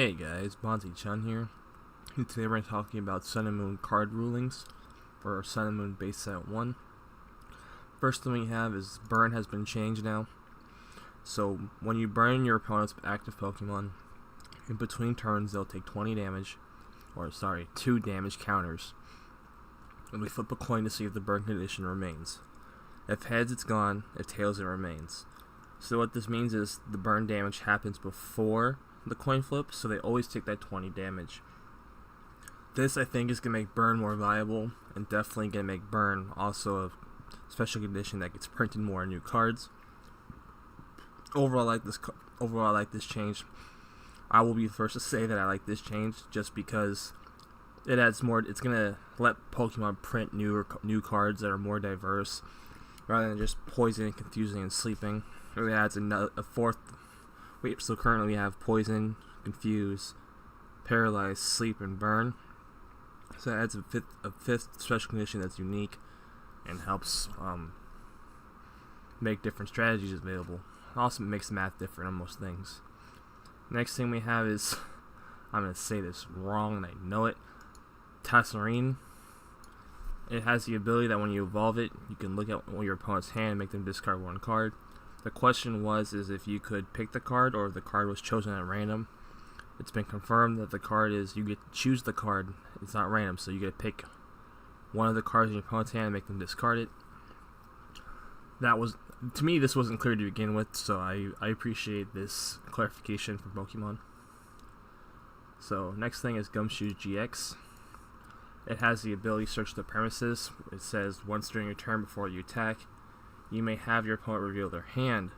Hey guys, Bonzi-chan here, and today we're talking about Sun and Moon card rulings for Sun and Moon base set 1. First thing we have is burn has been changed now. So when you burn your opponent's active Pokemon, in between turns they'll take 2 damage counters. And we flip a coin to see if the burn condition remains. If heads, it's gone. If tails, it remains. So what this means is the burn damage happens before the coin flip, so they always take that 20 damage. This, I think, is going to make burn more viable, and definitely going to make burn also a special condition that gets printed more in new cards. Overall, I like this change. I will be the first to say that I like this change, just because it adds more. It's going to let Pokemon print new cards that are more diverse, rather than just poison, confusing, and sleeping. It really adds a fourth. So currently we have poison, confuse, paralyze, sleep, and burn. So it adds a fifth special condition that's unique and helps make different strategies available. It also makes the math different on most things. Next thing we have is, I'm going to say this wrong and I know it, Tasserine. It has the ability that when you evolve it, you can look at your opponent's hand and make them discard 1 card. The question is if you could pick the card or if the card was chosen at random. It's been confirmed that the card is, you get to choose the card. It's not random, so you get to pick one of the cards in your opponent's hand and make them discard it. To me, this wasn't clear to begin with, so I appreciate this clarification from Pokemon. So next thing is Gumshoe GX. It has the ability to search the premises. It says once during your turn before you attack, you may have your opponent reveal their hand.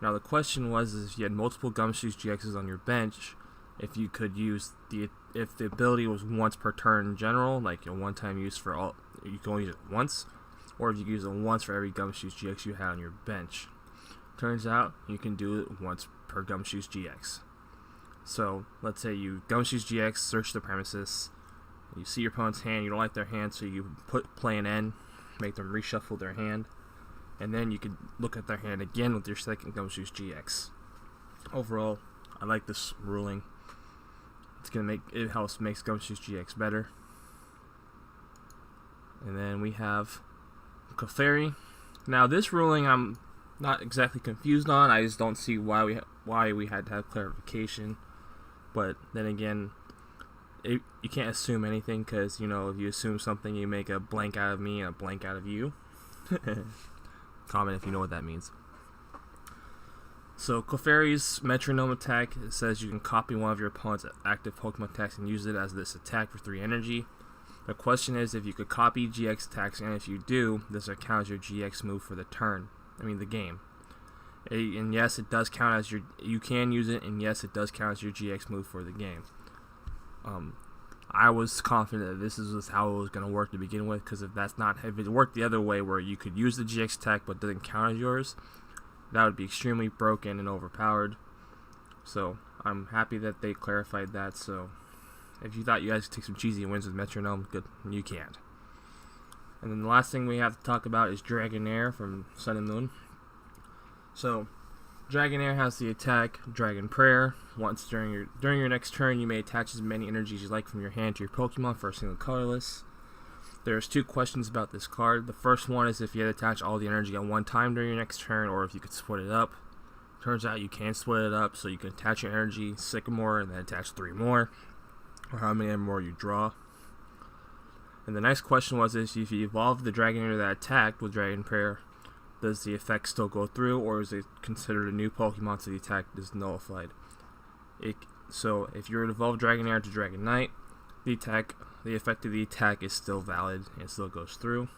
Now the question is if you had multiple Gumshoe GXs on your bench, if you could use if the ability was once per turn in general, like a one-time use for all, you can only use it once, or if you use it once for every Gumshoe GX you had on your bench. Turns out you can do it once per Gumshoe GX. So let's say you Gumshoe GX, search the premises, you see your opponent's hand, you don't like their hand, so you play an N, make them reshuffle their hand. And then you can look at their hand again with your second Gumshoe GX. Overall, I like this ruling. It makes Gumshoe GX better. And then we have Clefairy. Now this ruling I'm not exactly confused on. I just don't see why we had to have clarification. But then again, you can't assume anything, because if you assume something, you make a blank out of me and a blank out of you. Comment if you know what that means. So Clefairy's metronome attack, it says you can copy one of your opponent's active Pokemon attacks and use it as this attack for 3 energy. The question is if you could copy GX attacks, and if you do, does it count as your GX move for the game? And yes, it does count as you can use it, and yes, it does count as your GX move for the game. I was confident that this is how it was going to work to begin with, because if it worked the other way where you could use the GX attack but doesn't count as yours, that would be extremely broken and overpowered. So I'm happy that they clarified that. So if you thought you guys could take some cheesy wins with Metronome, good, you can't. And then the last thing we have to talk about is Dragonair from Sun and Moon. So Dragonair has the attack Dragon Prayer. Once during your next turn, you may attach as many energies you like from your hand to your Pokemon for a single colorless. There's 2 questions about this card. The first one is if you had to attach all the energy at one time during your next turn, or if you could split it up. Turns out you can split it up, so you can attach your energy, Sycamore, and then attach 3 more, or how many more you draw. And the next question was if you evolve the Dragonair that attacked with Dragon Prayer, does the effect still go through, or is it considered a new Pokemon so the attack is nullified? So if you were to evolve Dragonair to Dragonite, the effect of the attack is still valid and it still goes through.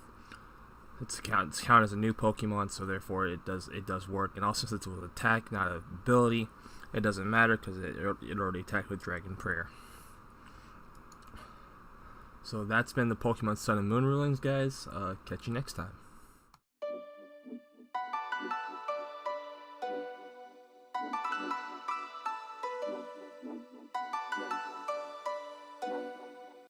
It's counted as a new Pokemon, so therefore it does work. And also, since it was an attack, not an ability, it doesn't matter because it already attacked with Dragon Prayer. So that's been the Pokemon Sun and Moon rulings, guys. Catch you next time.